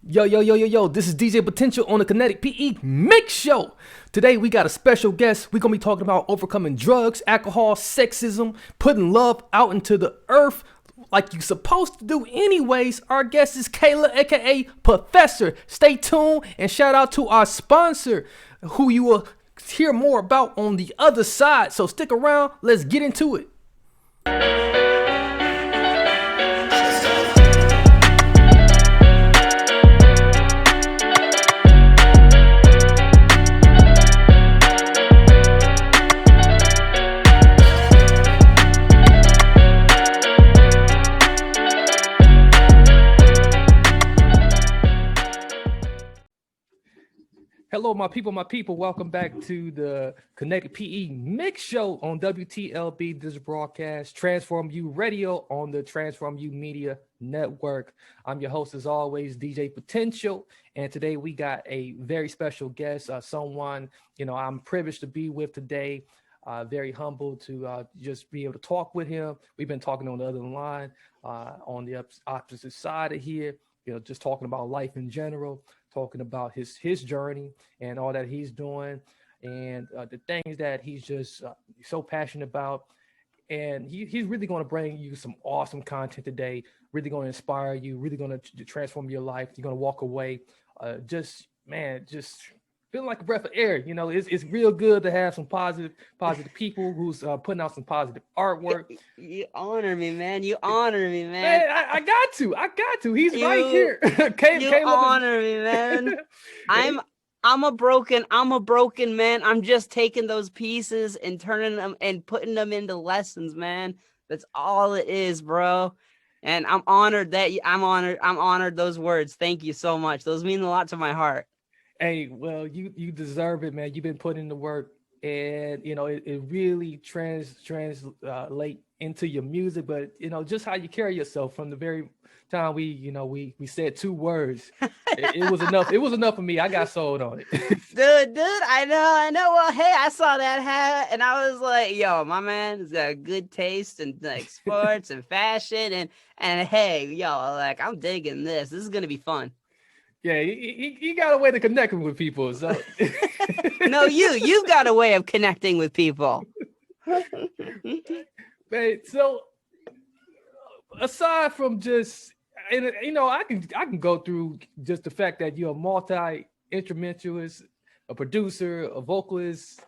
Yo, this is DJ Potential on the Kinetic PE Mix Show. Today we got a special guest. We're going to be talking about overcoming drugs, alcohol, sexism, putting love out into the earth like you're supposed to do anyways. Our guest is Caleb, aka Professor. Stay tuned and shout out to our sponsor, who you will hear more about on the other side. So stick around, let's get into it. Hello, my people. Welcome back to the Connected PE Mix Show on WTLB Digital Broadcast, Transform U Radio on the Transform U Media Network. I'm your host, as always, DJ Potential, and today we got a very special guest, someone, I'm privileged to be with today. Very humbled to just be able to talk with him. We've been talking on the other line, on the opposite side of here, just talking about life in general, talking about his journey and all that he's doing and the things that he's just so passionate about. And he's really going to bring you some awesome content today, really going to inspire you, really going to transform your life. You're going to walk away just feeling like a breath of air. It's real good to have some positive people who's putting out some positive artwork. You honor me, man. You honor me, man. I got to. He's right here. Caleb honor me, man. I'm a broken man. I'm just taking those pieces and turning them and putting them into lessons, man. That's all it is, bro. And I'm honored I'm honored those words. Thank you so much. Those mean a lot to my heart. Hey, well, you deserve it, man. You've been putting in the work, and it really translate into your music. But just how you carry yourself from the very time we said two words, it was enough. It was enough for me. I got sold on it. dude, I know. Well, hey, I saw that hat, and I was like, yo, my man's got good taste in like sports and fashion, and hey, yo, like I'm digging this. This is gonna be fun. Yeah, he got a way to connect with people. So no, you've got a way of connecting with people. Man, so aside from just, I can go through just the fact that you're a multi-instrumentalist, a producer, a vocalist.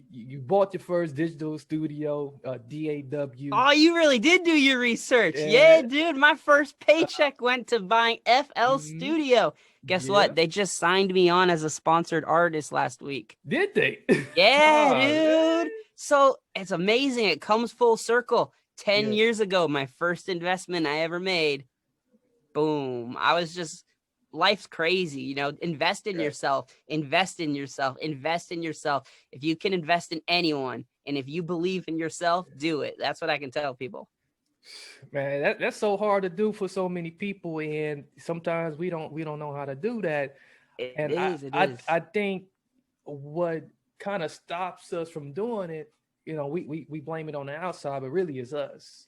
You bought your first digital studio, DAW. Oh, you really did do your research. Yeah, dude. My first paycheck went to buying FL Studio. Guess what? They just signed me on as a sponsored artist last week. Did they? Yeah, dude. So it's amazing. It comes full circle. 10 years ago, my first investment I ever made. Boom. I was just... Life's crazy, invest in yourself, invest in yourself. If you can invest in anyone, and if you believe in yourself, do it. That's what I can tell people. Man, that's so hard to do for so many people, and sometimes we don't know how to do that. It is. I think what kind of stops us from doing it, we blame it on the outside, but really it's us.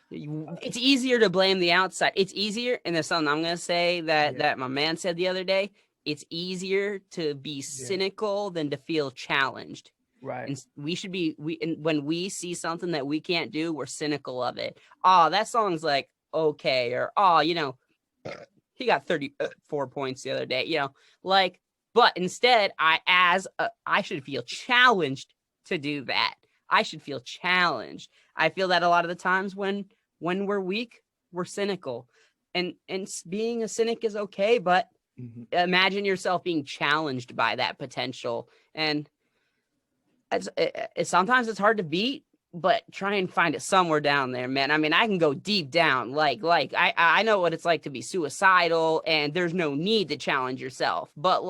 It's easier to blame the outside. It's easier, and there's something I'm going to say that my man said the other day. It's easier to be cynical than to feel challenged. Right. And we should be, when we see something that we can't do, we're cynical of it. Oh, that song's like, okay. Or, oh, he got 34 points the other day, but instead I should feel challenged to do that. I should feel challenged. I feel that a lot of the times when we're weak, we're cynical, and being a cynic is okay, but imagine yourself being challenged by that potential. And sometimes it's hard to beat, but try and find it somewhere down there, man. I mean, I can go deep down, like I know what it's like to be suicidal, and there's no need to challenge yourself, but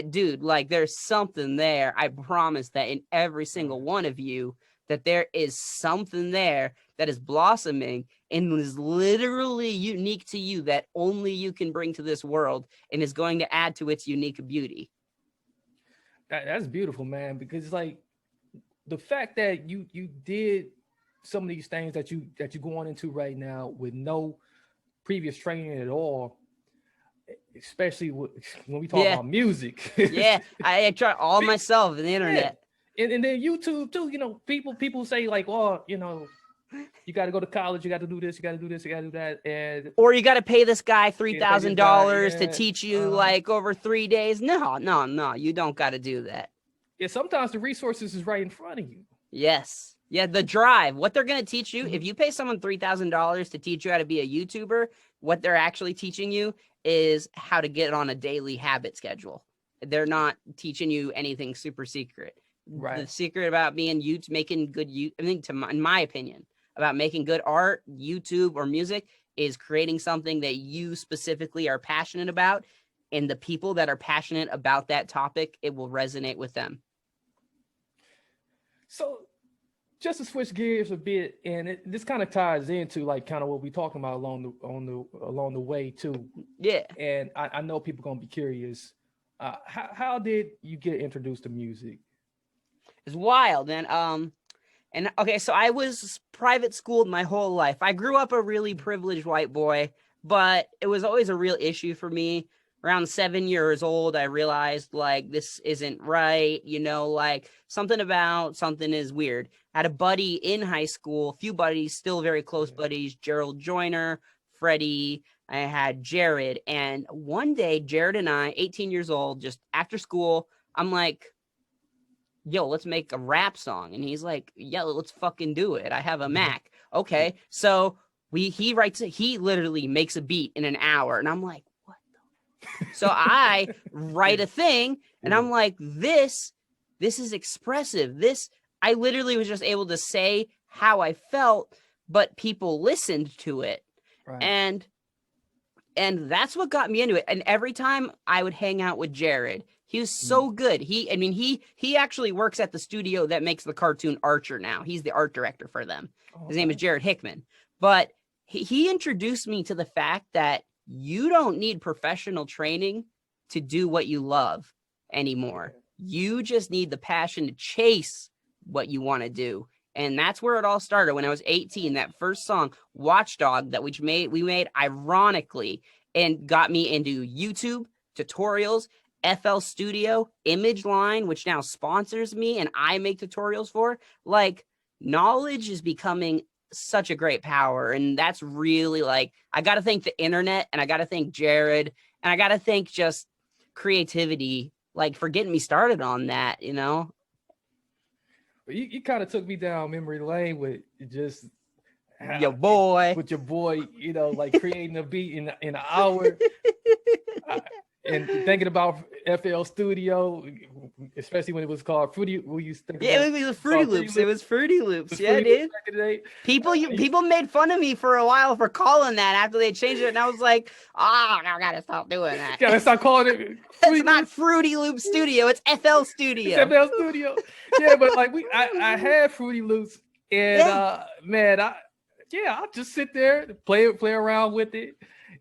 dude, there's something there. I promise that in every single one of you, that there is something there that is blossoming and is literally unique to you, that only you can bring to this world, and is going to add to its unique beauty. That's beautiful, man, because the fact that you did some of these things that you're going into right now with no previous training at all, especially when we talk about music. Yeah, I try all myself on the internet. And then YouTube too. You know, people say like, oh, you know, you got to go to college, you got to do this, you got to do this, you got to do that, and or you got to pay this guy $3,000 to teach you like over 3 days. No, you don't got to do that. Yeah, sometimes the resources is right in front of you. Yes. Yeah, the drive. What they're going to teach you, if you pay someone $3,000 to teach you how to be a YouTuber, what they're actually teaching you is how to get on a daily habit schedule. They're not teaching you anything super secret. Right. The secret about being making good, I think, in my opinion, about making good art, YouTube, or music is creating something that you specifically are passionate about. And the people that are passionate about that topic, it will resonate with them. So just to switch gears a bit, and this kind of ties into like kind of what we're talking about along the way too. Yeah. And I know people gonna be curious. How did you get introduced to music? It's wild, man. And okay, so I was private schooled my whole life. I grew up a really privileged white boy, but it was always a real issue for me. Around 7 years old, I realized like this isn't right, you know, like something is weird. I had a buddy in high school, a few buddies, still very close buddies, Gerald Joyner, Freddie, I had Jared. And one day, Jared and I, 18 years old, just after school, I'm like, yo, let's make a rap song. And he's like, yeah, let's fucking do it. I have a Mac. Okay. So he literally makes a beat in an hour. And I'm like, what the? So I write a thing and I'm like, this is expressive. I literally was just able to say how I felt, but people listened to it. Right. And that's what got me into it. And every time I would hang out with Jared, he was so good. He actually works at the studio that makes the cartoon Archer now. He's the art director for them. His name is Jared Hickman. But he introduced me to the fact that you don't need professional training to do what you love anymore. You just need the passion to chase what you want to do. And that's where it all started when I was 18. That first song, Watchdog, that we made ironically and got me into YouTube tutorials, FL Studio, Image Line, which now sponsors me and I make tutorials for. Like, knowledge is becoming such a great power. And that's really like, I got to thank the internet and I got to thank Jared and I got to thank just creativity, like for getting me started on that, you know? You kind of took me down memory lane with just your boy, you know, like creating a beat in an hour. And thinking about FL Studio, especially when it was called Fruity, it was Fruity Loops. It was Fruity Loops. Yeah, dude. People made fun of me for a while for calling that after they changed it, and I was like, I gotta stop doing that. Gotta stop calling it. It's not Fruity Loop Studio. It's FL Studio. It's FL Studio. Yeah, but like I had Fruity Loops, and man, I just sit there, play around with it.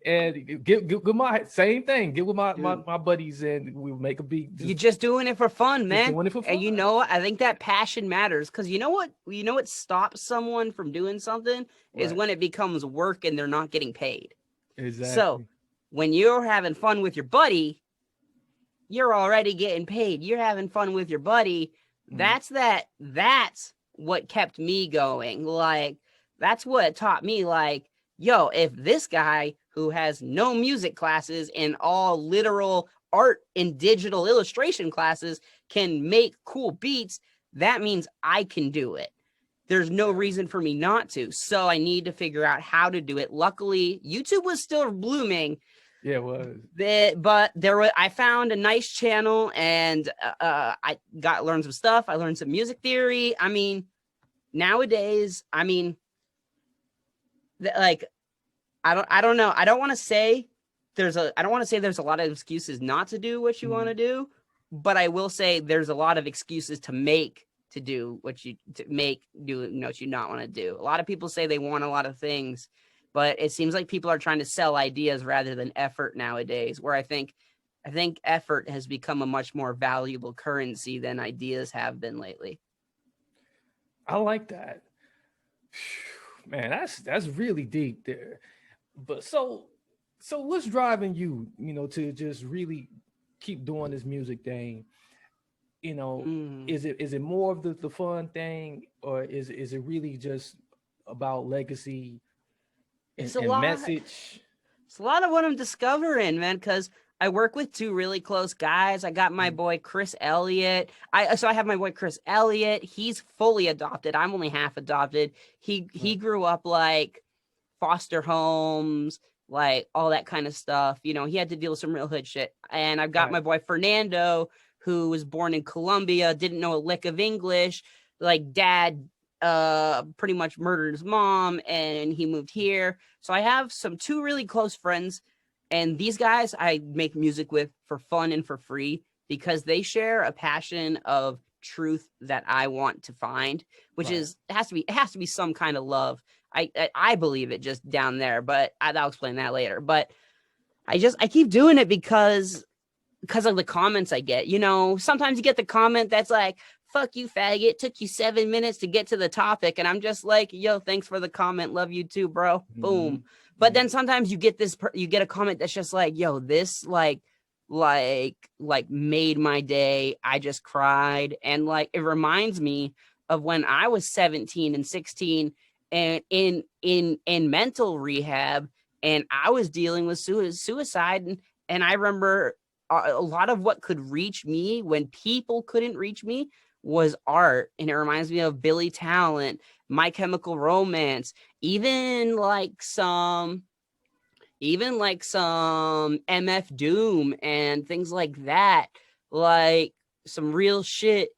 And get my same thing. Get with my buddies and we make a beat. You're just doing it for fun, man. Doing it for fun. And you know what? I think that passion matters because you know what stops someone from doing something is when it becomes work and they're not getting paid. Exactly. So when you're having fun with your buddy, you're already getting paid. You're having fun with your buddy. That's what kept me going. Like, that's what taught me, like, yo, if this guy who has no music classes and all literal art and digital illustration classes can make cool beats, that means I can do it. There's no reason for me not to. So I need to figure out how to do it. Luckily, YouTube was still blooming. Yeah, it was. But I found a nice channel and I learned some stuff. I learned some music theory. I mean, nowadays, like, I don't know. I don't want to say there's a lot of excuses not to do what you want to do, but I will say there's a lot of excuses to do what you not want to do. A lot of people say they want a lot of things, but it seems like people are trying to sell ideas rather than effort nowadays, where I think effort has become a much more valuable currency than ideas have been lately. I like that. Man, that's really deep there. But so So what's driving you, to just really keep doing this music thing? Mm. Is it more of the fun thing, or is it really just about legacy It's a and lot. message? It's a lot of what I'm discovering, man, because I work with two really close guys. I got my Mm, boy Chris Elliott. I have my boy Chris Elliott. He's fully adopted. I'm only half adopted. He right, grew up like foster homes, like all that kind of stuff. You know, he had to deal with some real hood shit. And I've got right, my boy Fernando, who was born in Colombia, didn't know a lick of English. Like dad pretty much murdered his mom and he moved here. So I have two really close friends, and these guys I make music with for fun and for free because they share a passion of truth that I want to find, which right. is it has to be some kind of love. I believe it just down there, but I'll explain that later. But I keep doing it because of the comments I get. You know, sometimes you get the comment that's like, fuck you, faggot. Took you 7 minutes to get to the topic. And I'm just like, yo, thanks for the comment. Love you too, bro. Mm-hmm. Boom. But then sometimes you get you get a comment that's just like, yo, this like made my day. I just cried. And like, it reminds me of when I was 17 and 16 and in mental rehab, and I was dealing with suicide. And I remember a lot of what could reach me when people couldn't reach me was art. And it reminds me of Billy Talent, My Chemical Romance, even like some MF Doom and things like that. Like some real shit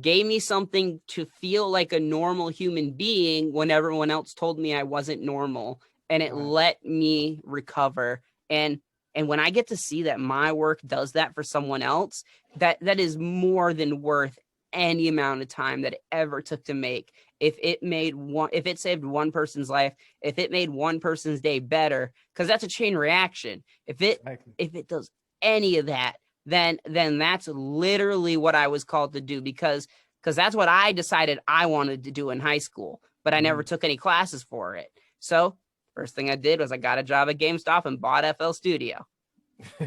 gave me something to feel like a normal human being when everyone else told me I wasn't normal, and it Right. let me recover. And when I get to see that my work does that for someone else, that is more than worth any amount of time that it ever took to make. If it saved one person's life, if it made one person's day better, because that's a chain reaction. Exactly. If it does any of that, then that's literally what I was called to do, because that's what I decided I wanted to do in high school, but I never Mhm. took any classes for it. So first thing I did was I got a job at GameStop and bought FL Studio. I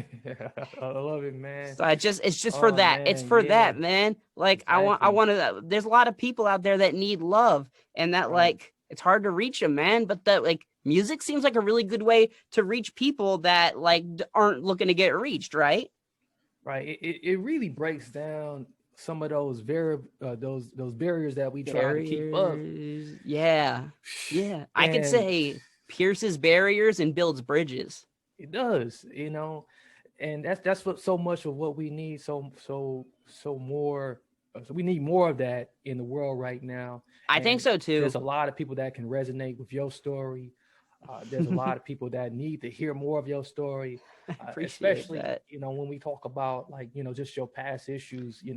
love it, man. So it's just for Oh that. It's man, for yeah, that, man. Like I exactly. want to. There's a lot of people out there that need love, and that Right, like it's hard to reach them, man. But that like music seems like a really good way to reach people that like aren't looking to get reached, right? right. It really breaks down some of those those barriers that we try to keep up, Barriers, yeah, yeah. I could and say pierces barriers and builds bridges. it does, and that's what so much of what we need. So more. So we need more of that in the world right now, I think and so there's too. a lot of people that can resonate with your story. There's a lot of people that need to hear more of your story, I appreciate especially that. when we talk about like just your past issues, and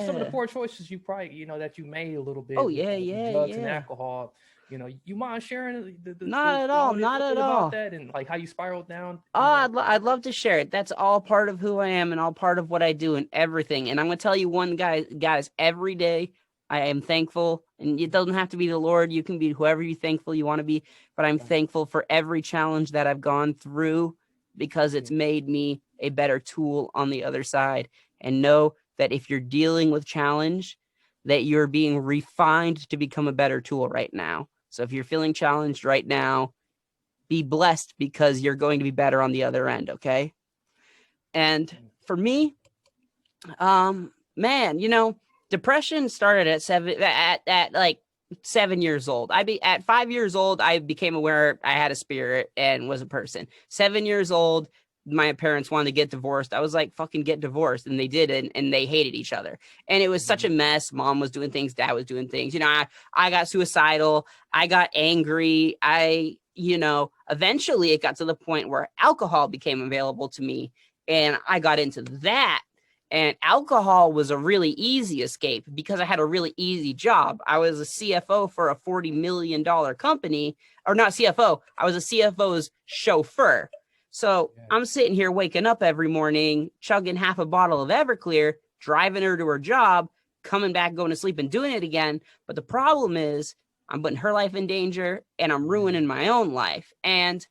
some of the Yeah. poor choices you probably that you made a little Oh bit with yeah, with yeah, drugs and yeah. alcohol. You mind sharing Not at the all. audience a Not little at bit about all. that and like how you spiraled down? Oh, I'd love to share it. That's all part of who I am and all part of what I do and everything. And I'm gonna tell you guys, every day I am thankful, and it doesn't have to be the Lord. You can be whoever you thankful you want to be, but I'm Right. thankful for every challenge that I've gone through because Yeah. it's made me a better tool on the other side. And know that if you're dealing with challenge, that you're being refined to become a better tool right now. So if you're feeling challenged right now, be blessed because you're going to be better on the other end. Okay. And for me, man, depression started at like 7 years old. At 5 years old, I became aware I had a spirit and was a person. 7 years old, my parents wanted to get divorced. I was like, fucking get divorced. And they did, and they hated each other. And it was such a Mhm. mess. Mom was doing things, dad was doing things. I got suicidal. I got angry. Eventually it got to the point where alcohol became available to me. And I got into that. And alcohol was a really easy escape because I had a really easy job. I was a CFO for a $40 million company, or not CFO. I was a CFO's chauffeur. So Yeah. I'm sitting here waking up every morning, chugging half a bottle of Everclear, driving her to her job, coming back, going to sleep and doing it again. But the problem is I'm putting her life in danger and I'm ruining my own life. And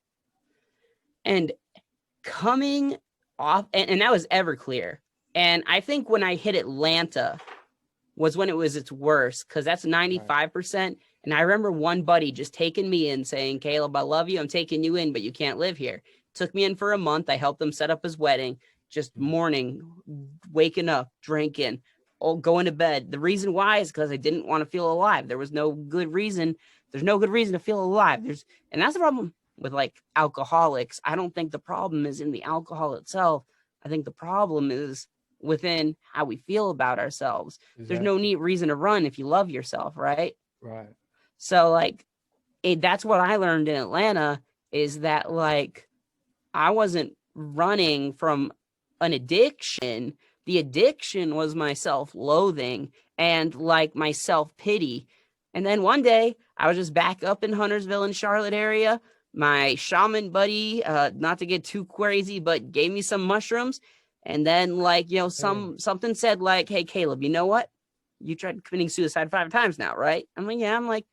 And coming off, and that was Everclear. And I think when I hit Atlanta was when it was its worst, because that's 95%. And I remember one buddy just taking me in saying, Caleb, I love you. I'm taking you in, but you can't live here. Took me in for a month. I helped him set up his wedding, just morning, waking up, drinking, going to bed. The reason why is because I didn't want to feel alive. There was no good reason. There's no good reason to feel alive. And that's the problem with like alcoholics. I don't think the problem is in the alcohol itself. I think the problem is within how we feel about ourselves. Exactly. There's no neat reason to run if you love yourself, right? Right. So like that's what I learned in Atlanta, is that like I wasn't running from an addiction. The addiction was my self-loathing and like my self-pity. And then one day I was just back up in Huntersville and Charlotte area. My shaman buddy, not to get too crazy, but gave me some mushrooms. And then like, you know, something said like, hey, Caleb, you know what? You tried committing suicide 5 times now, right? I'm like, yeah. I'm like,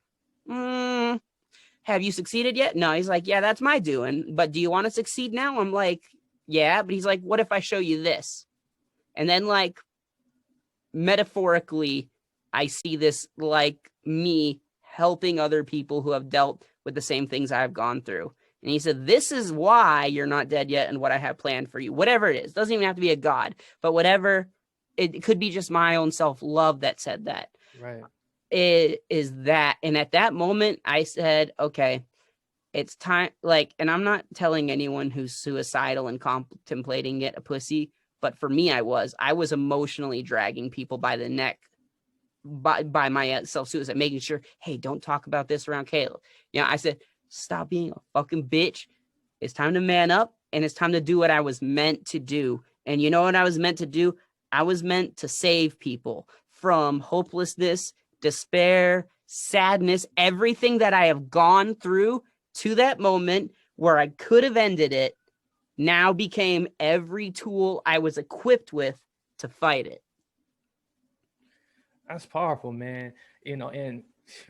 have you succeeded yet? No. He's like, yeah, that's my doing. But do you want to succeed now? I'm like, yeah. But he's like, what if I show you this? And then like metaphorically, I see this like me helping other people who have dealt with the same things I've gone through. And he said, this is why you're not dead yet and what I have planned for you. Whatever it is, doesn't even have to be a God, but whatever, it could be just my own self-love that said that. Right. It is that. And at that moment I said, okay, it's time. Like, and I'm not telling anyone who's suicidal and contemplating it a pussy, but for me, I was emotionally dragging people by the neck by my self-suicide, making sure, hey, don't talk about this around Caleb. You know, I said, stop being a fucking bitch. It's time to man up, and it's time to do what I was meant to do. And you know what I was meant to do? I was meant to save people from hopelessness, despair, sadness, everything that I have gone through to that moment where I could have ended it now became every tool I was equipped with to fight it. That's powerful, man. You know, and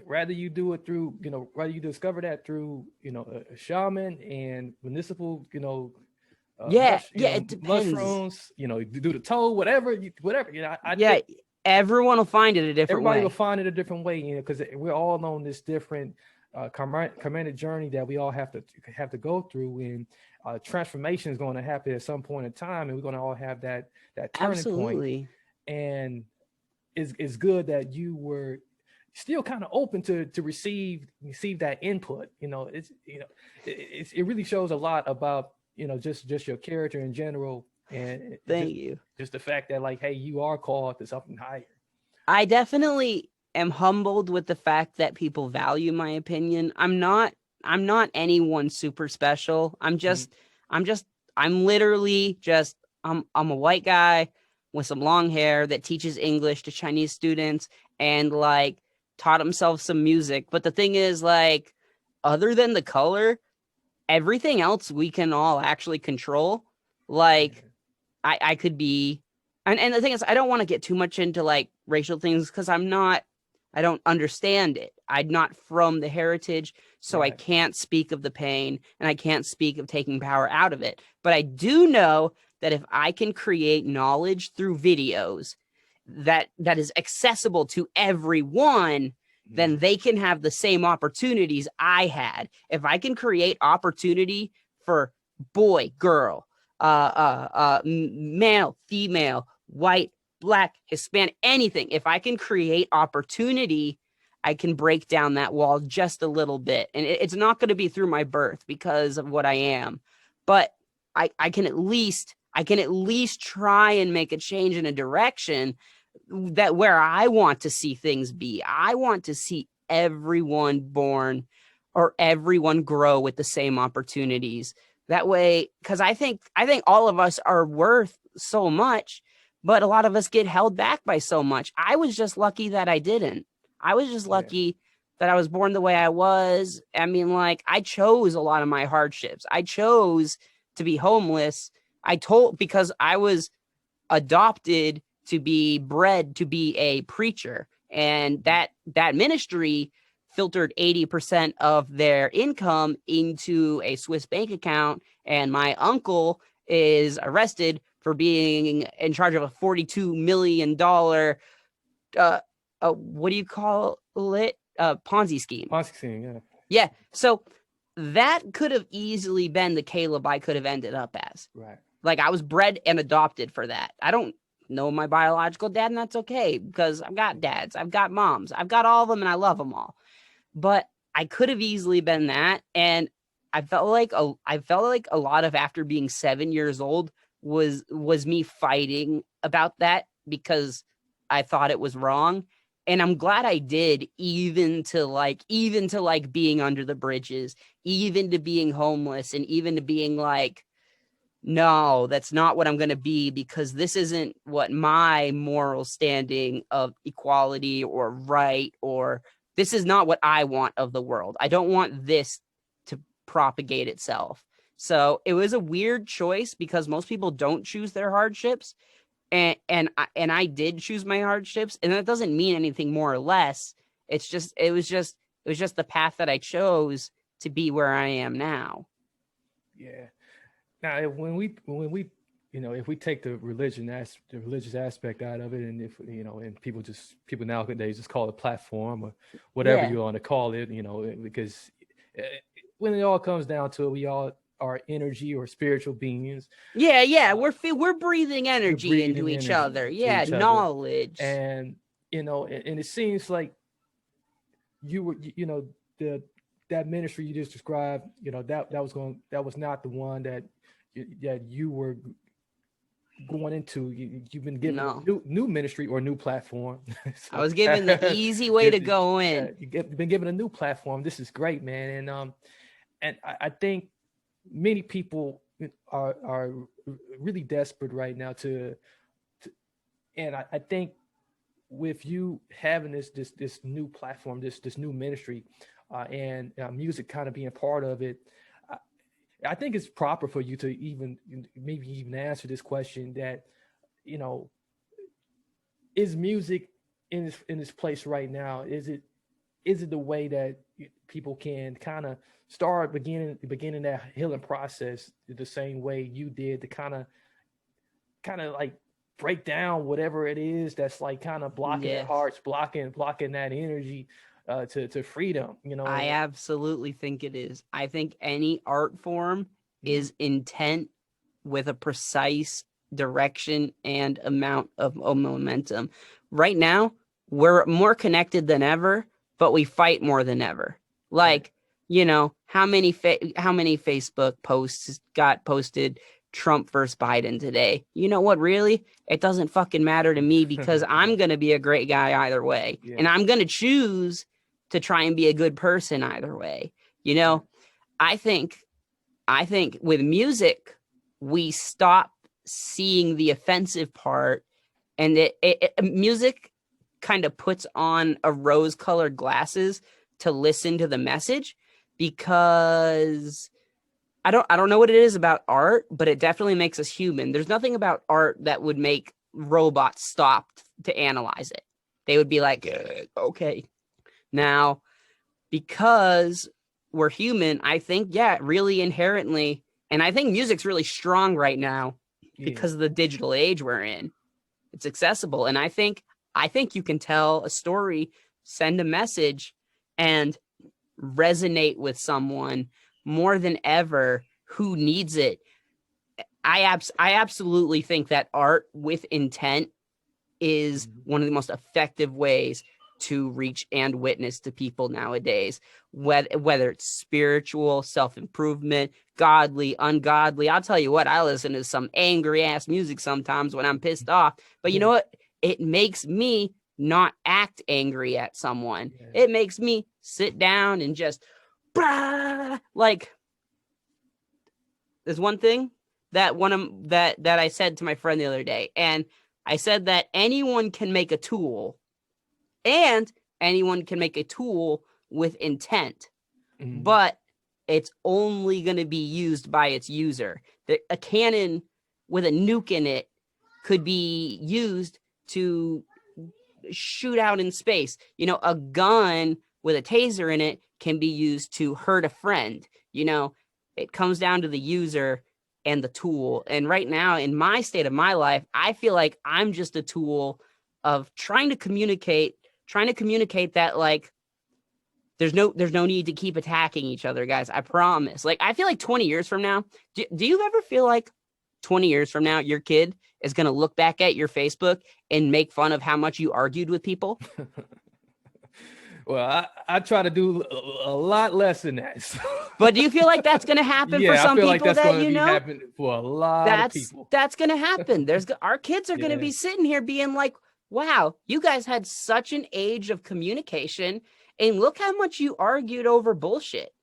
rather you do it through, you know, rather you discover that through, you know, a shaman and municipal, you know, it depends. Mushrooms, you know, do the toll, whatever, you know, everyone will find it a different way. Everybody will find it a different way, you know, because we're all on this different commanded journey that we all have to go through, and transformation is going to happen at some point in time, and we're going to all have that turning point. And it's good that you were still kind of open to receive that input. You know, it really shows a lot about, you know, just your character in general. And thank you. Just the fact that like, hey, you are called to something higher. I definitely am humbled with the fact that people value my opinion. I'm not anyone super special. I'm literally just I'm a white guy with some long hair that teaches English to Chinese students and like taught himself some music. But the thing is, like, other than the color, everything else we can all actually control. Like, I could be, and the thing is, I don't want to get too much into like racial things because I don't understand it. I'm not from the heritage, so I can't speak of the pain and I can't speak of taking power out of it. But I do know that if I can create knowledge through videos that is accessible to everyone, then they can have the same opportunities I had. If I can create opportunity for boy, girl, male, female, white, black, Hispanic, anything, if I can create opportunity, I can break down that wall just a little bit. And it's not going to be through my birth because of what I am, but I can at least try and make a change in a direction that where I want to see things be. I want to see everyone born or everyone grow with the same opportunities. That way, because I think all of us are worth so much, but a lot of us get held back by so much. I was just lucky that I didn't. I was just lucky that I was born the way I was. I mean, like, I chose a lot of my hardships. I chose to be homeless. Because I was adopted to be bred to be a preacher, and that ministry filtered 80% of their income into a Swiss bank account, and my uncle is arrested for being in charge of a $42 million, what do you call it? Ponzi scheme. Ponzi scheme, yeah. Yeah. So that could have easily been the Caleb I could have ended up as. Right. Like, I was bred and adopted for that. I don't know my biological dad, and that's okay, because I've got dads, I've got moms, I've got all of them, and I love them all. But I could have easily been that, and I felt like a lot of after being 7 years old was me fighting about that because I thought it was wrong. And I'm glad I did, even to being under the bridges, even to being homeless, and even to being like, no, that's not what I'm going to be, because this isn't what my moral standing of equality or right, or this is not what I want of the world. I don't want this to propagate itself. So it was a weird choice, because most people don't choose their hardships. And I did choose my hardships, and that doesn't mean anything more or less. It was just the path that I chose to be where I am now. Yeah. Now, when we if we take the religious aspect out of it, and if and people nowadays just call it a platform or whatever you want to call it, because when it all comes down to it, we all are energy or spiritual beings. Yeah, we're breathing energy into each other. Yeah, knowledge. And and it seems like you were, that ministry you just described, that was not the one that you were going into. You've been given a new ministry or new platform. So, I was given the easy way to go in. You've been given a new platform. This is great, man. And I think many people are really desperate right now and I think with you having this new platform, this new ministry, and music kind of being part of it, I think it's proper for you to maybe even answer this question that, is music in this place right now? Is it the way that people can kind of start beginning that healing process the same way you did, to kind of like break down whatever it is that's like kind of blocking their hearts, blocking that energy to freedom? I absolutely think it is. I think any art form is intent with a precise direction and amount of momentum. Right now, we're more connected than ever, but we fight more than ever. Like, how many Facebook posts got posted Trump versus Biden today? You know what? Really, it doesn't fucking matter to me, because I'm going to be a great guy either way. Yeah. And I'm going to choose to try and be a good person either way. I think with music, we stop seeing the offensive part, and music kind of puts on a rose-colored glasses to listen to the message, because I don't know what it is about art, but it definitely makes us human. There's nothing about art that would make robots stop to analyze it. They would be like, okay. Now, because we're human, I think, really inherently, and I think music's really strong right now because of the digital age we're in. It's accessible, and I think you can tell a story, send a message, and resonate with someone more than ever who needs it. I absolutely think that art with intent is one of the most effective ways to reach and witness to people nowadays, whether it's spiritual, self-improvement, godly, ungodly. I'll tell you what, I listen to some angry ass music sometimes when I'm pissed off, but you know what? It makes me not act angry at someone. It makes me sit down and just like, there's one thing that I said to my friend the other day, and I said that anyone can make a tool, and anyone can make a tool with intent, but it's only going to be used by its user. A cannon with a nuke in it could be used to shoot out in space. A gun with a taser in it can be used to hurt a friend. You know, it comes down to the user and the tool. And right now, in my state of my life, I feel like I'm just a tool of trying to communicate that, like, there's no need to keep attacking each other, guys. I promise. Like, I feel like 20 years from now, do you ever feel like 20 years from now, your kid is going to look back at your Facebook and make fun of how much you argued with people? Well, I try to do a lot less than that. So. But do you feel like that's going to happen for some people like that's that you know? Happen for a lot of people. That's going to happen. Our kids are going to be sitting here being like, wow, you guys had such an age of communication, and look how much you argued over bullshit.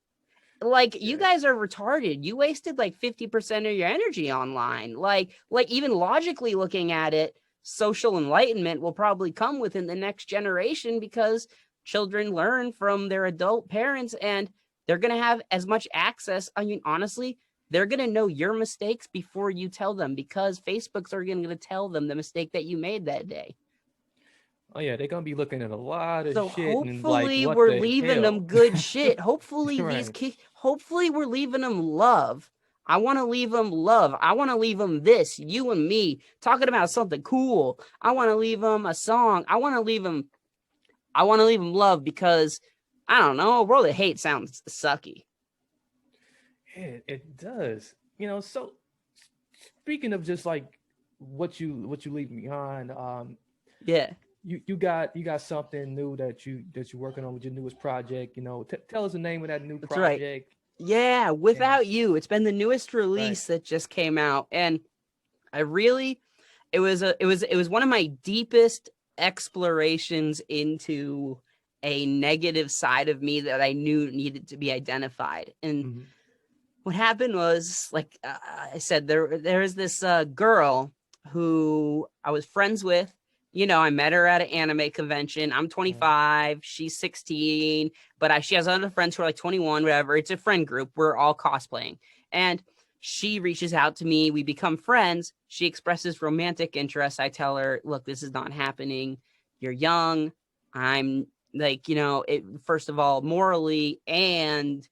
Like, you guys are retarded. You wasted like 50% of your energy online. Like even logically looking at it, social enlightenment will probably come within the next generation, because children learn from their adult parents, and they're going to have as much access. I mean, honestly, they're going to know your mistakes before you tell them, because Facebook's are going to tell them the mistake that you made that day. Oh yeah, they're gonna be looking at a lot of shit. Hopefully, and like, we're leaving them good shit. Hopefully, right. these kids. Hopefully, we're leaving them love. I want to leave them love. I want to leave them this, you and me, talking about something cool. I want to leave them a song. I want to leave them love, because I don't know. A world of hate sounds sucky. Yeah, it does. You know. So speaking of just like what you leave behind, yeah. You got something new that you're working on with your newest project. You know, tell us the name of that new project. Right. Yeah, Without You. It's been the newest release that just came out, and it was one of my deepest explorations into a negative side of me that I knew needed to be identified. And what happened was, like I said, there is this girl who I was friends with. You know, I met her at an anime convention. I'm 25, she's 16, but she has other friends who are like 21, whatever. It's a friend group. We're all cosplaying. And she reaches out to me. We become friends. She expresses romantic interest. I tell her, look, this is not happening. You're young. I'm like, you know, first of all, morally and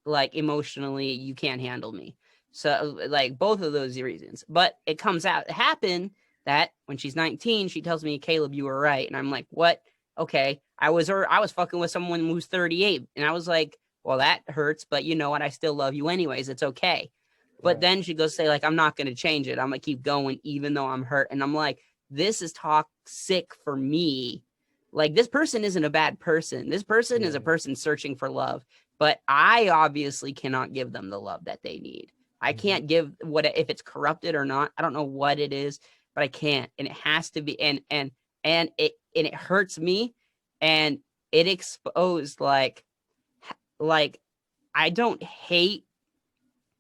like emotionally, you can't handle me. So like both of those reasons. But it comes out, it happened that when she's 19, she tells me, Caleb, you were right. And I'm like, what? Okay. I was fucking with someone who's 38. And I was like, well, that hurts, but you know what? I still love you anyways. It's okay. But then she goes say, like, I'm not going to change it. I'm going to keep going, even though I'm hurt. And I'm like, this is toxic for me. Like, this person isn't a bad person. This person is a person searching for love. But I obviously cannot give them the love that they need. I can't give if it's corrupted or not. I don't know what it is, but I can't. And it has to be. And it hurts me. And it exposed like I don't hate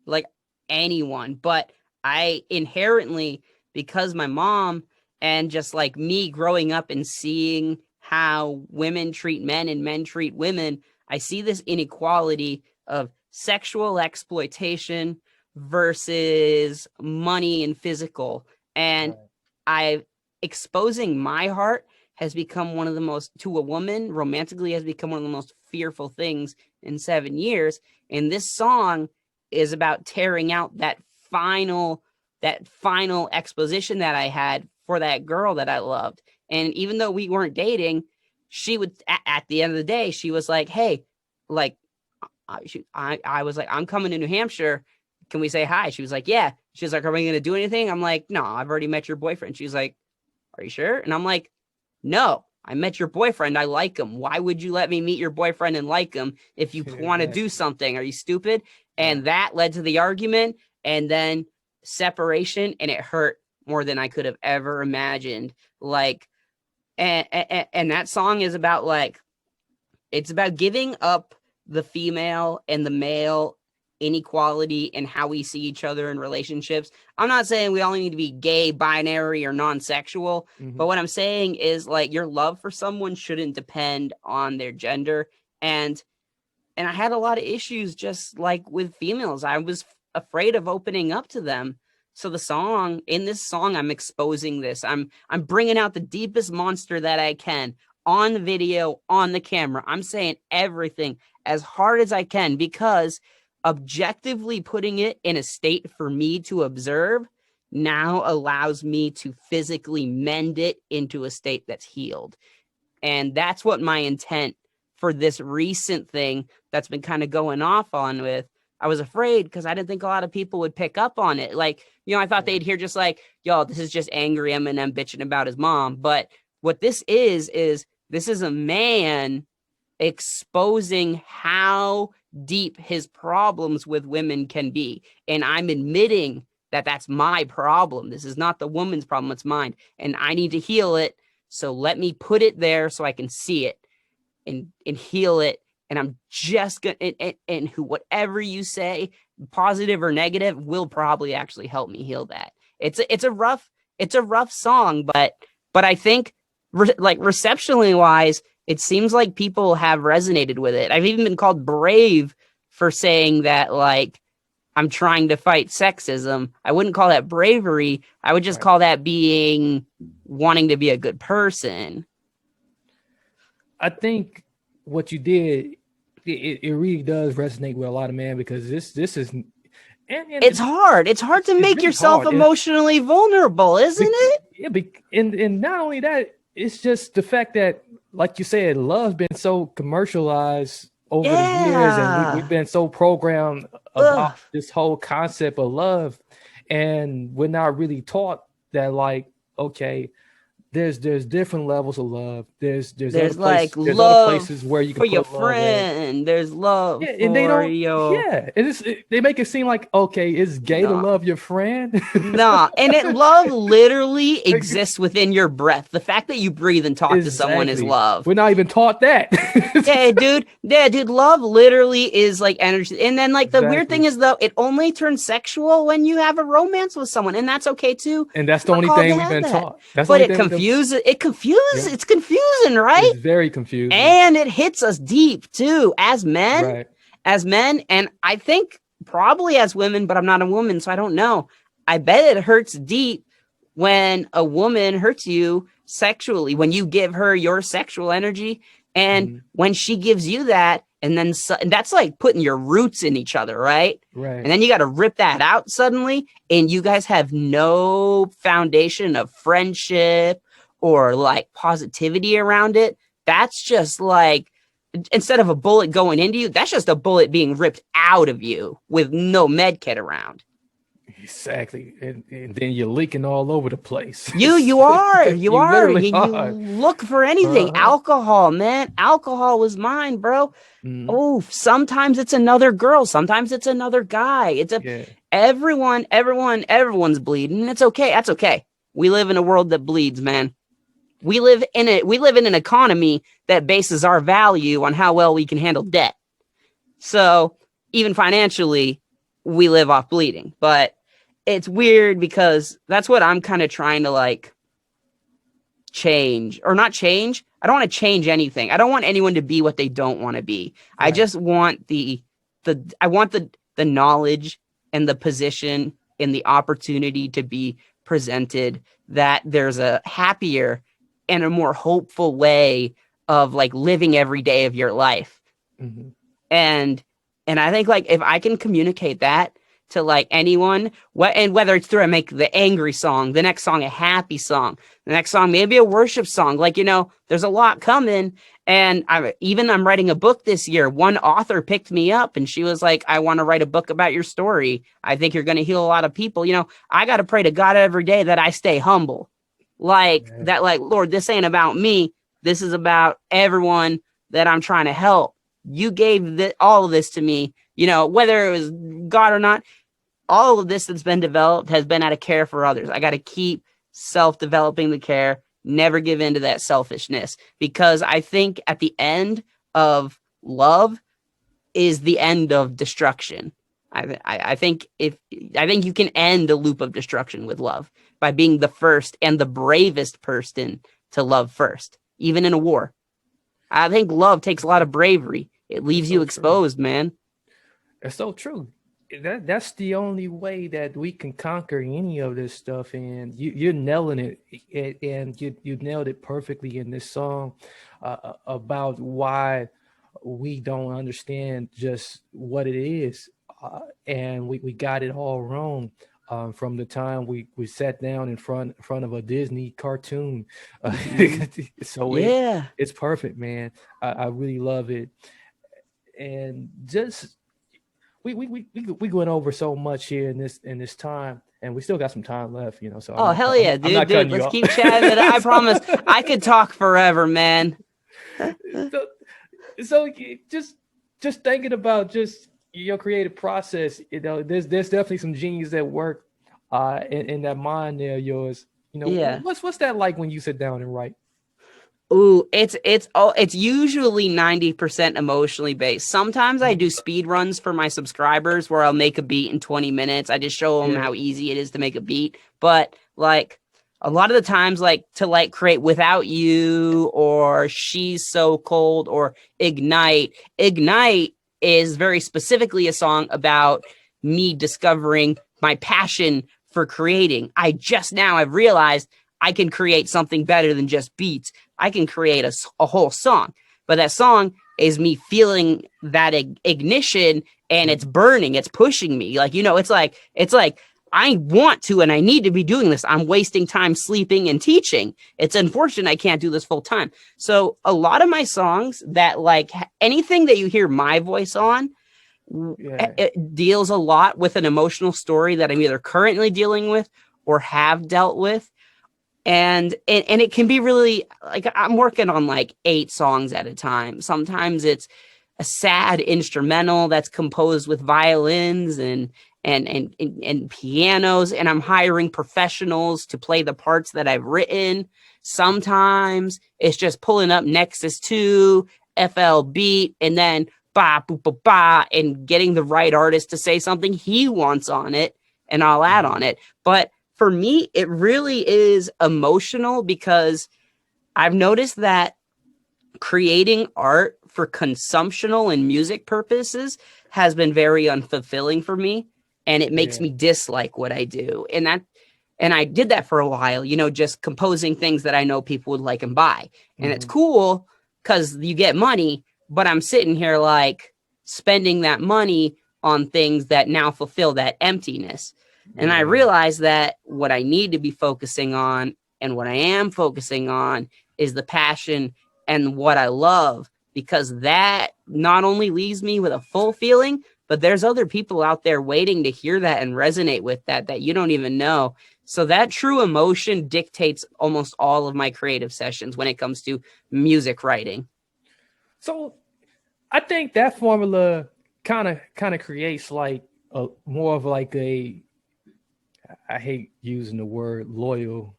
like anyone, but I inherently, because my mom and just like me growing up and seeing how women treat men and men treat women, I see this inequality of sexual exploitation versus money and physical. And exposing my heart has become one of the most, to a woman romantically, has become one of the most fearful things in 7 years. And this song is about tearing out that final exposition that I had for that girl that I loved. And even though we weren't dating, she would, at the end of the day, she was like, hey, like, I was like, I'm coming to New Hampshire. Can we say hi? She was like, yeah. She was like, are we going to do anything? I'm like, no, I've already met your boyfriend. She's like, are you sure? And I'm like, no, I met your boyfriend. I like him. Why would you let me meet your boyfriend and like him if you want to do something? Are you stupid? And that led to the argument and then separation. And it hurt more than I could have ever imagined. Like, and that song is about like, it's about giving up the female and the male inequality and how we see each other in relationships. I'm not saying we all need to be gay, binary, or non-sexual, but what I'm saying is like your love for someone shouldn't depend on their gender. And I had a lot of issues just like with females. I was afraid of opening up to them. So in this song, I'm exposing this. I'm bringing out the deepest monster that I can. on the video, on the camera. I'm saying everything as hard as I can, because objectively putting it in a state for me to observe now allows me to physically mend it into a state that's healed. And that's what my intent for this recent thing that's been kind of going off on with. I was afraid because I didn't think a lot of people would pick up on it. Like, you know, I thought they'd hear just like, yo, this is just angry Eminem bitching about his mom. But what this is this is a man exposing how deep his problems with women can be. And I'm admitting that that's my problem. This is not the woman's problem, it's mine. And I need to heal it. So let me put it there so I can see it and heal it. And I'm just gonna and who whatever you say, positive or negative, will probably actually help me heal that. It's a rough song, but I think like receptionally wise, it seems like people have resonated with it. I've even been called brave for saying that, like, I'm trying to fight sexism. I wouldn't call that bravery. I would just call that being wanting to be a good person. I think what you did, it really does resonate with a lot of men, because this is and it's hard. It's hard to make really yourself hard. Vulnerable, vulnerable, isn't it? Yeah, and not only that, it's just the fact that, like you said, love's been so commercialized over the years, and we've been so programmed about this whole concept of love, and we're not really taught that, like, okay, there's different levels of love. There's like there's love other places where you can for your put love friend. in. There's love and they for don't. your Yeah, they make it seem like, okay, it's gay to love your friend. Nah, and love literally exists within your breath. The fact that you breathe and talk to someone is love. We're not even taught that. Yeah, dude, love literally is like energy. And then, like, the weird thing is, though, it only turns sexual when you have a romance with someone, and that's okay too. And that's the only thing we've been taught. But it confuses. Yeah. It's confusing, right? It's very confusing, and it hits us deep too, as men. Right. As men, and I think probably as women, but I'm not a woman, so I don't know. I bet it hurts deep when a woman hurts you sexually, when you give her your sexual energy, and when she gives you that, and then and that's like putting your roots in each other, right? Right. And then you got to rip that out suddenly, and you guys have no foundation of friendship or like positivity around it. That's just like, instead of a bullet going into you, that's just a bullet being ripped out of you with no med kit around. Exactly. And then you're leaking all over the place. You are. You are. Look for anything. Alcohol, man. Alcohol was mine, bro. Oh, sometimes it's another girl. Sometimes it's another guy. Everyone's bleeding. It's okay. That's okay. We live in a world that bleeds, man. We live in an economy that bases our value on how well we can handle debt. So even financially, we live off bleeding. But it's weird because that's what I'm kind of trying to like change, or not change. I don't want to change anything. I don't want anyone to be what they don't want to be. Right. I just want the knowledge and the position and the opportunity to be presented that there's a happier and a more hopeful way of like living every day of your life. And I think, like, if I can communicate that to like anyone, and whether it's through I make the angry song, the next song a happy song, the next song maybe a worship song, like, you know, there's a lot coming. And I'm writing a book this year. One author picked me up and she was like, I want to write a book about your story. I think you're going to heal a lot of people. You know, I got to pray to God every day that I stay humble. Like that, like, Lord, this ain't about me. This is about everyone that I'm trying to help. You gave all of this to me, you know, whether it was God or not. All of this that's been developed has been out of care for others. I got to keep self-developing the care, never give in to that selfishness, because I think at the end of love is the end of destruction. I think you can end a loop of destruction with love by being the first and the bravest person to love first, even in a war. I think love takes a lot of bravery. It leaves you exposed, man. It's so true. that's the only way that we can conquer any of this stuff. And you're nailing it, and you nailed it perfectly in this song about why we don't understand just what it is, and we got it all wrong. From the time we sat down in front of a Disney cartoon. So Yeah. it's perfect, man. I really love it. And just we went over so much here in this time, and we still got some time left, you know. So Oh, hell yeah, dude. Let's keep chatting. I promise I could talk forever, man. So just thinking about just your creative process, you know, there's definitely some genius at work in that mind there of yours. You know, Yeah. What's that like when you sit down and write? Ooh, it's usually 90% emotionally based. Sometimes I do speed runs for my subscribers where I'll make a beat in 20 minutes. I just show them how easy it is to make a beat. But like a lot of the times, like to like create Without You or She's So Cold or Ignite. Ignite is very specifically a song about me discovering my passion for creating. I've realized I can create something better than just beats. I can create a whole song, but that song is me feeling that ignition, and it's burning, it's pushing me. Like, you know, it's like, I want to, and I need to be doing this. I'm wasting time sleeping and teaching. It's unfortunate I can't do this full time. So a lot of my songs that like anything that you hear my voice on, it deals a lot with an emotional story that I'm either currently dealing with or have dealt with. And it can be really like I'm working on like 8 songs at a time. Sometimes it's a sad instrumental that's composed with violins and pianos, and I'm hiring professionals to play the parts that I've written. Sometimes it's just pulling up Nexus 2, FL Beat, and then ba ba ba ba, and getting the right artist to say something he wants on it, and I'll add on it. But for me, it really is emotional because I've noticed that creating art for consumptional and music purposes has been very unfulfilling for me, and it makes me dislike what I do. And I did that for a while, you know, just composing things that I know people would like and buy. And it's cool because you get money, but I'm sitting here like spending that money on things that now fulfill that emptiness. And I realized that what I need to be focusing on and what I am focusing on is the passion and what I love, because that not only leaves me with a full feeling, but there's other people out there waiting to hear that and resonate with that you don't even know. So that true emotion dictates almost all of my creative sessions when it comes to music writing. So I think that formula kind of creates like a more of like I hate using the word loyal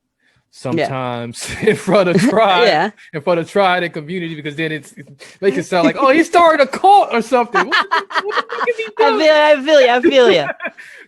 sometimes in front of Tribe, in front of Tribe and community, because then it makes it sound like, oh, he started a cult or something. What the fuck is he doing? I feel you.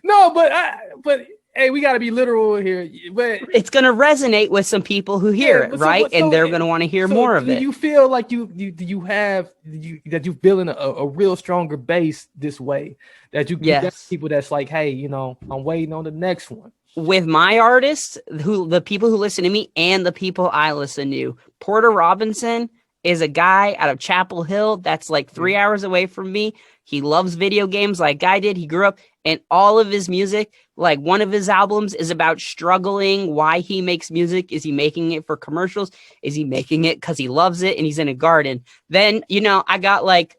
No, but hey, we got to be literal here. But it's going to resonate with some people who hear it, right? And they're going to want to hear more of it. You feel like that you're building a real stronger base this way, that you get people that's like, hey, you know, I'm waiting on the next one. With my artists, the people who listen to me and the people I listen to, Porter Robinson is a guy out of Chapel Hill that's like 3 hours away from me. He loves video games like I did. He grew up, and all of his music, like one of his albums is about struggling, why he makes music. Is he making it for commercials? Is he making it because he loves it and he's in a garden? Then, you know, I got like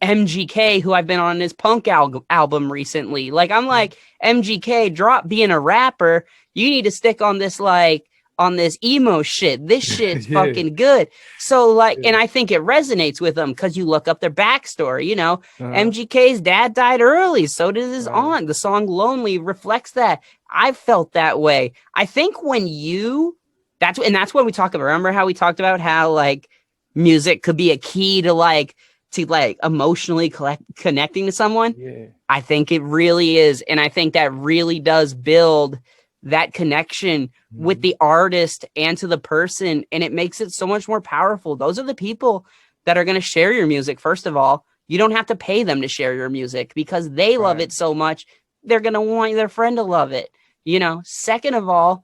MGK, who I've been on his punk album recently. Like, I'm like, MGK, drop being a rapper. You need to stick on this, like, on this emo shit. This shit's fucking good. So like, and I think it resonates with them because you look up their backstory, you know, MGK's dad died early. So did his aunt. The song Lonely reflects that. I felt that way. I think when that's when we talk about, remember how we talked about how like music could be a key to like emotionally connecting to someone? Yeah. I think it really is. And I think that really does build that connection with the artist and to the person, and it makes it so much more powerful. Those are the people that are going to share your music, first of all, You don't have to pay them to share your music because they love it so much. They're going to want their friend to love it. You know, second of all,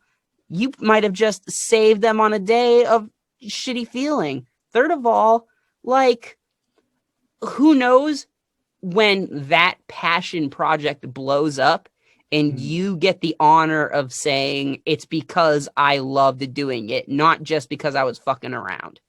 you might have just saved them on a day of shitty feeling. Third of all, like, who knows when that passion project blows up and you get the honor of saying it's because I loved doing it, not just because I was fucking around.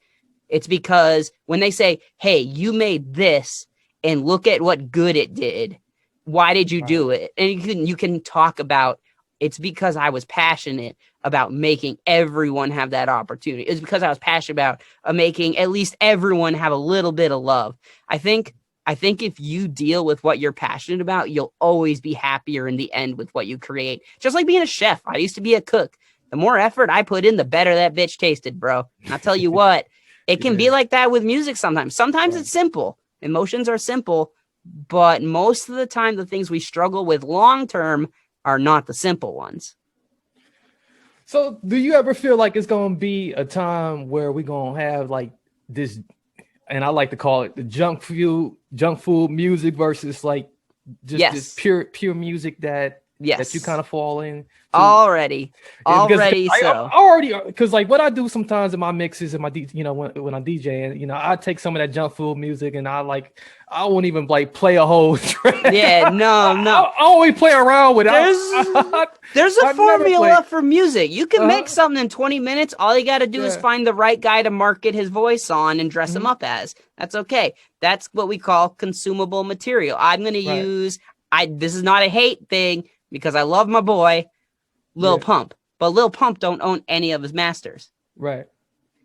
It's because when they say, hey, you made this and look at what good it did. Why did you do it? And you can talk about it's because I was passionate about making everyone have that opportunity. It's because I was passionate about making at least everyone have a little bit of love. I think if you deal with what you're passionate about, you'll always be happier in the end with what you create. Just like being a chef. I used to be a cook. The more effort I put in, the better that bitch tasted, bro. And I'll tell you what, it can be like that with music sometimes. Sometimes it's simple. Emotions are simple. But most of the time, the things we struggle with long-term are not the simple ones. So do you ever feel like it's going to be a time where we're going to have like this, and I like to call it the junk food music versus like just this pure music that you kind of fall in? Already Because like what I do sometimes in my mixes and my when I'm DJing, you know, I take some of that junk food music and I won't even like play a whole track. Yeah, no. I always play around with it. There's a formula for music. You can make something in 20 minutes. All you got to do is find the right guy to market his voice on and dress him up as. That's okay. That's what we call consumable material. I'm going to use, this is not a hate thing because I love my boy, Lil Pump. But Lil Pump don't own any of his masters. Right.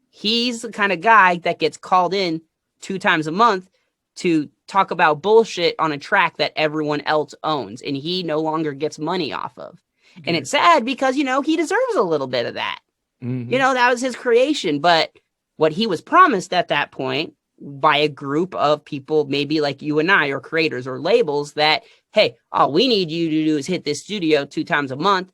He's the kind of guy that gets called in 2 times a month to talk about bullshit on a track that everyone else owns and he no longer gets money off of. And it's sad because, you know, he deserves a little bit of that. You know, that was his creation. But what he was promised at that point by a group of people, maybe like you and I, or creators or labels that, hey, all we need you to do is hit this studio 2 times a month,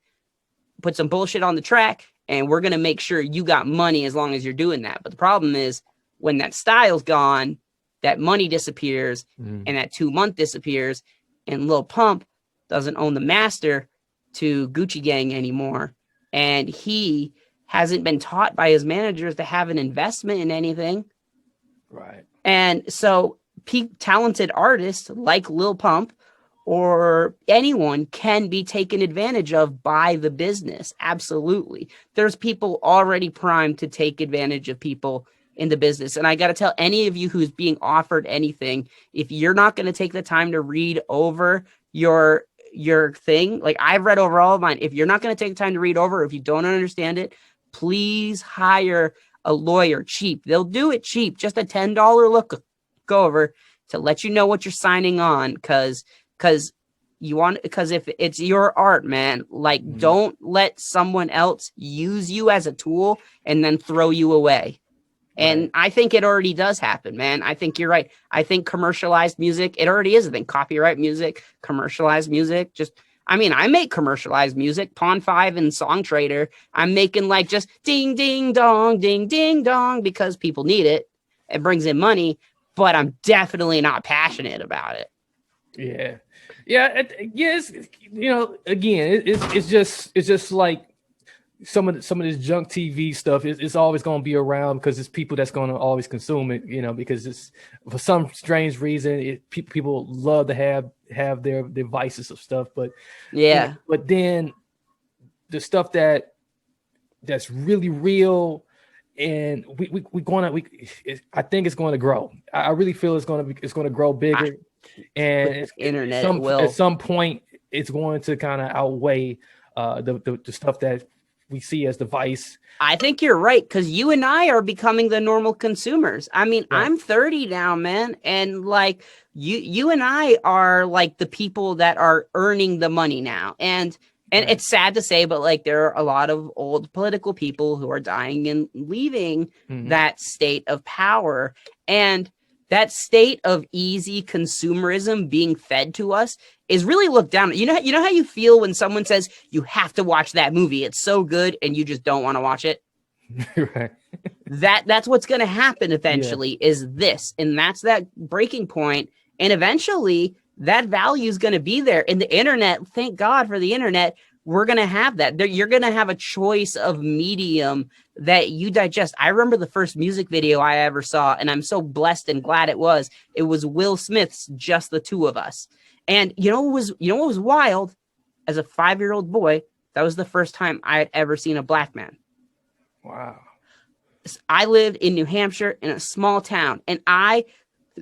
put some bullshit on the track, and we're going to make sure you got money as long as you're doing that. But the problem is when that style's gone, that money disappears and that 2-month disappears and Lil Pump doesn't own the master to Gucci Gang anymore. And he hasn't been taught by his managers to have an investment in anything. Right. And so talented artists like Lil Pump or anyone can be taken advantage of by the business. Absolutely. There's people already primed to take advantage of people in the business. And I got to tell any of you who's being offered anything, if you're not going to take the time to read over your thing, like I've read over all of mine, if you're not going to take the time to read over, if you don't understand it, please hire a lawyer cheap. They'll do it cheap, just a $10 look over to let you know what you're signing on. Cause if it's your art, man, like don't let someone else use you as a tool and then throw you away. And I think it already does happen, man. I think you're right. I think commercialized music, it already is a thing. Copyright music, commercialized music, I make commercialized music, Pawn 5 and Song Trader. I'm making like just ding, ding, dong, because people need it. It brings in money, but I'm definitely not passionate about it. Yeah. Yeah. Yes. You know, again, it's just like, some of this junk TV stuff is always going to be around because it's people that's going to always consume it, you know, because it's for some strange reason people love to have their devices of stuff, but but then the stuff that's really real and I think it's going to grow. I really feel it's going to grow bigger, and internet at some point it's going to kind of outweigh the stuff that we see as the vice. I think you're right, because you and I are becoming the normal consumers. I mean, right. I'm 30 now, man, and like you and I are like the people that are earning the money now. And right. It's sad to say, but like there are a lot of old political people who are dying and leaving that state of power. And that state of easy consumerism being fed to us is really looked down. You know how you feel when someone says you have to watch that movie. It's so good and you just don't want to watch it. Right. That's what's going to happen eventually is this. And that's that breaking point. And eventually that value is going to be there. In the internet, thank God for the internet, we're going to have that. You're going to have a choice of medium that you digest. I remember the first music video I ever saw, and I'm so blessed and glad it was. It was Will Smith's Just the Two of Us. And you know what was wild? As a 5-year-old boy, that was the first time I had ever seen a black man. Wow. I lived in New Hampshire in a small town, and I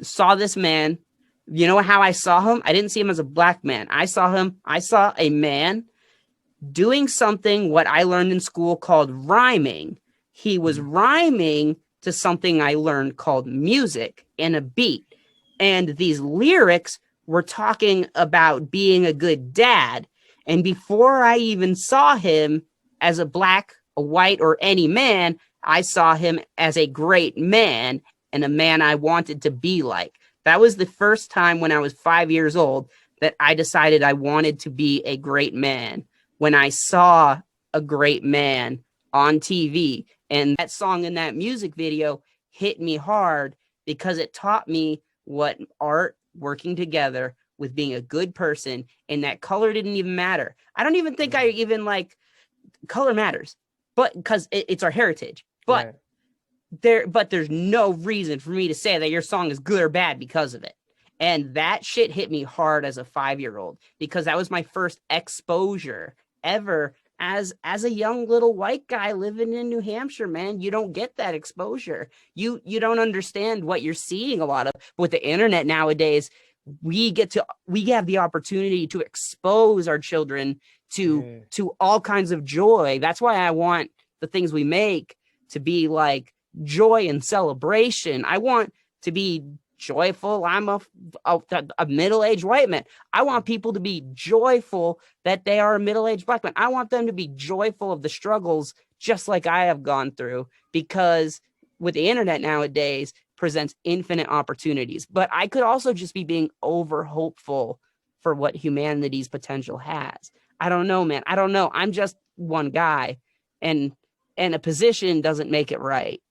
saw this man. You know how I saw him? I didn't see him as a black man. I saw a man doing something what I learned in school called rhyming. He was rhyming to something I learned called music and a beat. And these lyrics were talking about being a good dad. And before I even saw him as a black, a white, or any man, I saw him as a great man and a man I wanted to be like. That was the first time when I was 5 years old that I decided I wanted to be a great man. When I saw a great man on TV, and that song in that music video hit me hard because it taught me what art working together with being a good person, and that color didn't even matter. I don't even think I even like color matters, but because it's our heritage. But there's no reason for me to say that your song is good or bad because of it. And that shit hit me hard as a 5-year-old because that was my first exposure ever as a young little white guy living in New Hampshire, man. You don't get that exposure. You don't understand what you're seeing a lot of. With the internet nowadays, we have the opportunity to expose our children to all kinds of joy. That's why I want the things we make to be like joy and celebration. I want to be joyful. I'm a middle-aged white man. I want people to be joyful that they are a middle-aged black man. I want them to be joyful of the struggles just like I have gone through, because with the internet nowadays presents infinite opportunities. But I could also just be being over hopeful for what humanity's potential has. I don't know, man. I don't know. I'm just one guy, and a position doesn't make it right.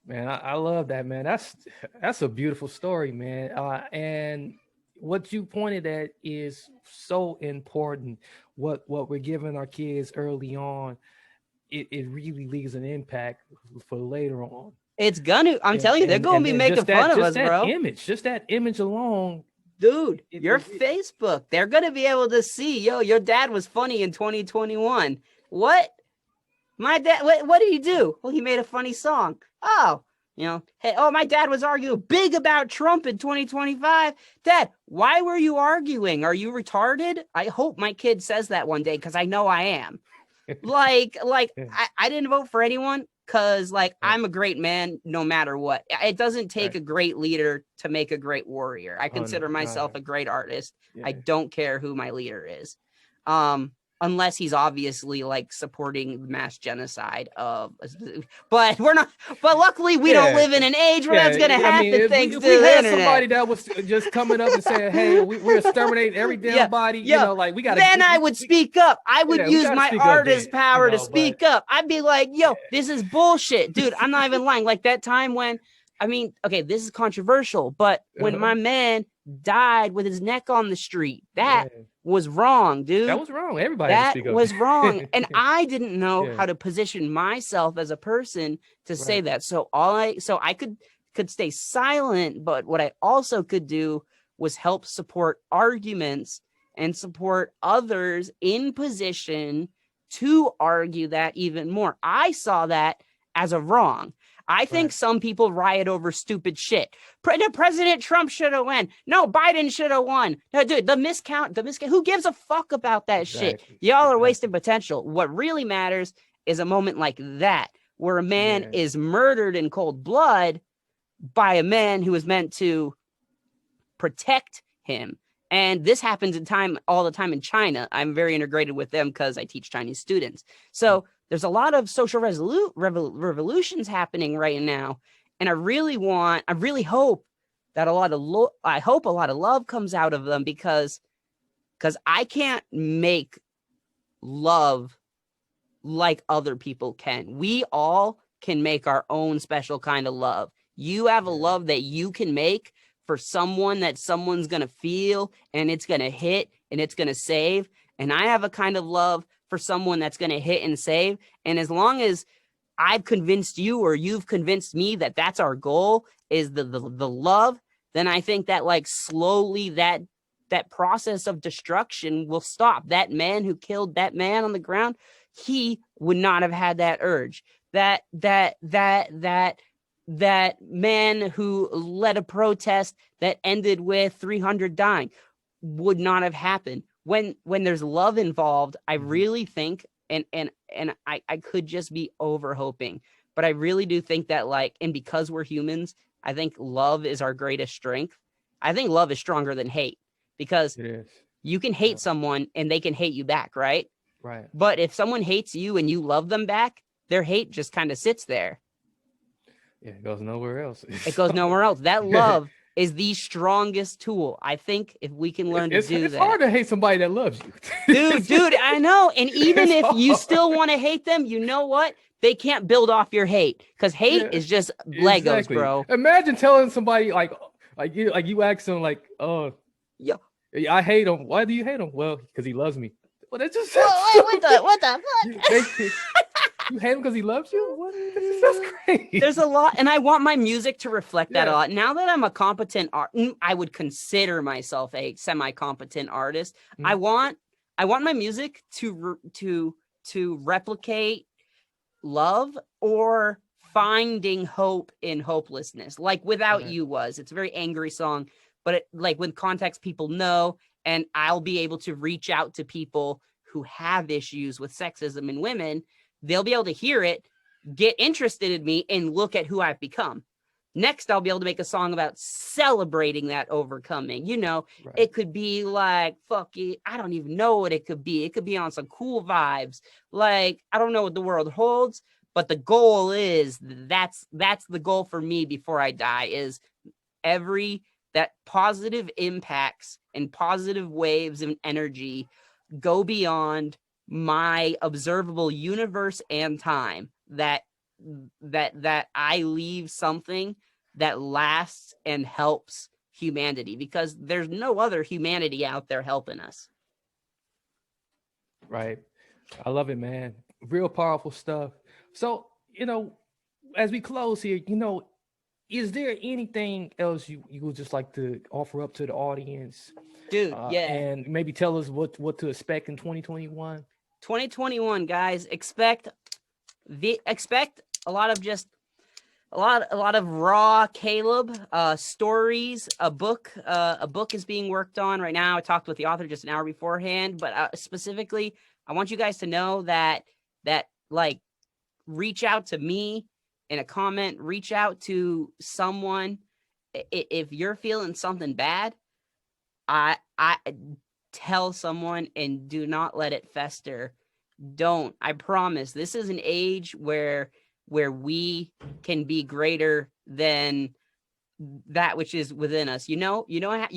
Man, I love that, man. That's a beautiful story, man. And what you pointed at is so important. What we're giving our kids early on, it really leaves an impact for later on. It's gonna. I'm telling you, they're gonna be making fun of us, bro. Just that image alone, dude. Your Facebook, they're gonna be able to see, yo, your dad was funny in 2021. What? My dad, what did he do? Well, he made a funny song. Oh, hey, my dad was arguing big about Trump in 2025. Dad, why were you arguing? Are you retarded? I hope my kid says that one day, because I know I am. I didn't vote for anyone because, I'm a great man no matter what. It doesn't take a great leader to make a great warrior. I consider myself a great artist. Yeah. I don't care who my leader is. Unless he's obviously supporting mass genocide but we're not. But luckily, we don't live in an age where that's going to happen. Thanks to the internet. Somebody that was just coming up and saying, "Hey, we're exterminating every damn body," we got. Then I would speak up. I would use my artist power to speak up. I'd be like, "Yo, this is bullshit, dude." I'm not even lying. Like that time when, this is controversial, but when my man died with his neck on the street, that was wrong, dude. That was wrong. Everybody was wrong. And I didn't know how to position myself as a person to say that. So I could stay silent, but what I also could do was help support arguments and support others in position to argue that even more. I saw that as a wrong. I think some people riot over stupid shit. President Trump should have won. No, Biden should have won. No, dude, the miscount. Who gives a fuck about that shit? Y'all are wasting potential. What really matters is a moment like that, where a man is murdered in cold blood by a man who is meant to protect him. And this happens all the time in China. I'm very integrated with them because I teach Chinese students. So there's a lot of social revolutions happening right now. And I really hope that a lot of love comes out of them, because I can't make love like other people can. We all can make our own special kind of love. You have a love that you can make for someone that someone's going to feel and it's going to hit and it's going to save. And I have a kind of love for someone that's going to hit and save. And as long as I've convinced you or you've convinced me that that's our goal is the love, then I think that like slowly that process of destruction will stop. That man who killed that man on the ground, he would not have had that urge. That man who led a protest that ended with 300 dying would not have happened. When there's love involved, I really think, and I could just be over hoping, but I really do think that like, and because we're humans, I think love is our greatest strength. I think love is stronger than hate because you can hate someone and they can hate you back, right? Right. But if someone hates you and you love them back, their hate just kind of sits there. Yeah, it goes nowhere else. It goes nowhere else. That love is the strongest tool. I think if we can learn to do that. It's hard to hate somebody that loves you. Dude, I know. And even if you still want to hate them, you know what? They can't build off your hate because hate is just Legos, bro. Imagine telling somebody like you ask them like, yeah, I hate him. Why do you hate him? Well, because he loves me. Well, that's just what the fuck? You hate him because he loves you? What? That's crazy. There's a lot, and I want my music to reflect that a lot. Now that I'm a competent I would consider myself a semi-competent artist. Mm-hmm. I want my music to replicate love or finding hope in hopelessness, like Without You was. It's a very angry song, but it, like with context, people know, and I'll be able to reach out to people who have issues with sexism in women. They'll be able to hear it, get interested in me, and look at who I've become. Next, I'll be able to make a song about celebrating that overcoming. You know, It could be like, fuck it. I don't even know what it could be. It could be on some cool vibes. Like, I don't know what the world holds, but the goal is that's the goal for me before I die is that positive impacts and positive waves of energy go beyond my observable universe and time, that I leave something that lasts and helps humanity, because there's no other humanity out there helping us. Right. I love it, man. Real powerful stuff. So, as we close here, is there anything else you would just like to offer up to the audience? Dude, and maybe tell us what to expect in 2021. 2021, guys, expect a lot of raw Caleb stories. A book is being worked on right now. I talked with the author just an hour beforehand, but specifically, I want you guys to know that like reach out to me in a comment, reach out to someone if you're feeling something bad. I tell someone and do not let it fester. Don't. I promise. This is an age where we can be greater than that which is within us. You know what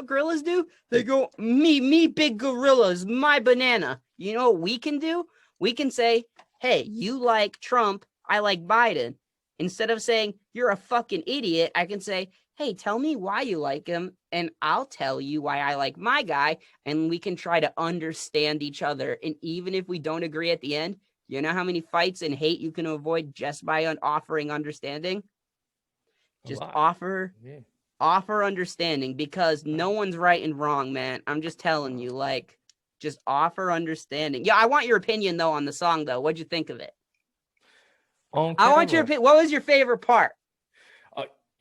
gorillas do? They go, me big gorillas, my banana. You know what we can do? We can say, hey, you like Trump, I like Biden. Instead of saying you're a fucking idiot, I can say, hey, tell me why you like him, and I'll tell you why I like my guy, and we can try to understand each other. And even if we don't agree at the end, you know how many fights and hate you can avoid just by offering understanding? Just offer understanding, because no one's right and wrong, man. I'm just telling you, like, just offer understanding. Yeah, I want your opinion, though, on the song, though. What'd you think of it? I want your opinion. What was your favorite part?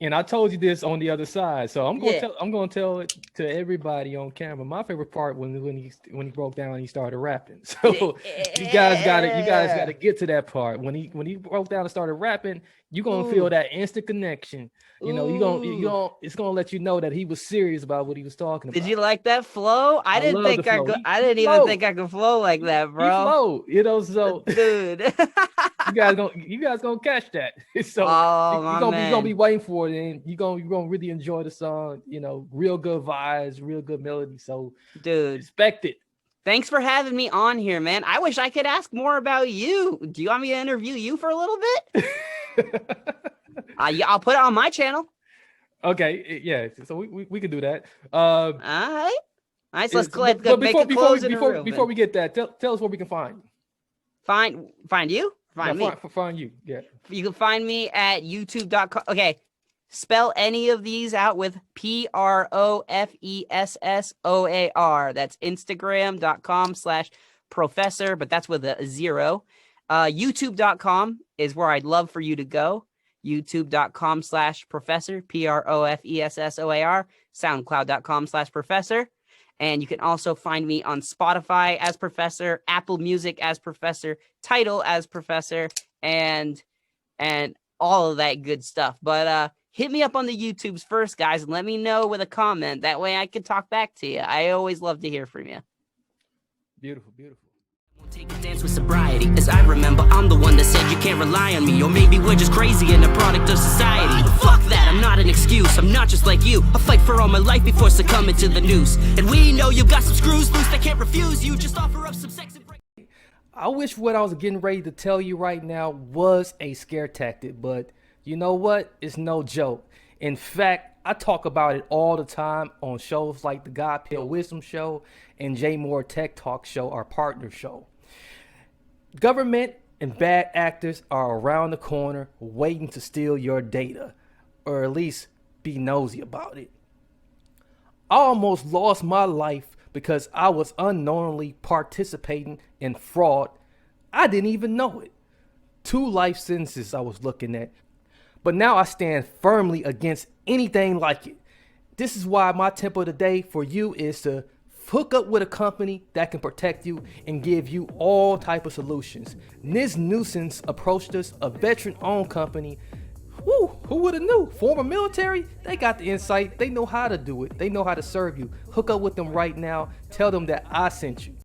And I told you this on the other side, so I'm going to tell it to everybody on camera. My favorite part when he broke down and he started rapping. So you guys got to get to that part. When he broke down and started rapping, you're gonna feel that instant connection. It's gonna let you know that he was serious about what he was talking about. Did you like that flow? I didn't even think I could flow like that, bro. He flowed, so dude. you guys gonna catch that. So you're gonna be waiting for it, and you're gonna really enjoy the song. Real good vibes, real good melody. So dude, expect it. Thanks for having me on here, man. I wish I could ask more about you. Do you want me to interview you for a little bit? I'll put it on my channel. Okay, yeah. So we can do that. All right. Nice. Let's but make a close before we get that, tell us where we can find you. Find you? Find me. Find you. Yeah. You can find me at youtube.com. Okay. Spell any of these out with Professoar. That's Instagram.com/professor, but that's with a 0. YouTube.com is where I'd love for you to go. YouTube.com/professor, Professoar. SoundCloud.com/professor. And you can also find me on Spotify as Professor, Apple Music as Professor, Tidal as Professor, and all of that good stuff. But hit me up on the YouTubes first, guys, and let me know with a comment. That way I can talk back to you. I always love to hear from you. Beautiful, beautiful. Take a dance with sobriety. As I remember, I'm the one that said you can't rely on me. Or maybe we're just crazy and a product of society. Fuck that, I'm not an excuse. I'm not just like you. I fight for all my life before succumbing to the noose. And we know you've got some screws loose that can't refuse you. Just offer up some sex and break. I wish what I was getting ready to tell you right now was a scare tactic, but you know what? It's no joke. In fact, I talk about it all the time on shows like the God Pill Wisdom Show and J Moore Tech Talk Show, our partner show. Government and bad actors are around the corner waiting to steal your data, or at least be nosy about it. I almost lost my life because I was unknowingly participating in fraud. I didn't even know it. 2 life sentences I was looking at. But now I stand firmly against anything like it. This is why my tip of the day for you is to hook up with a company that can protect you and give you all type of solutions. This Nuisance approached us, a veteran-owned company. Woo, who would have knew? Former military, they got the insight. They know how to do it. They know how to serve you. Hook up with them right now. Tell them that I sent you.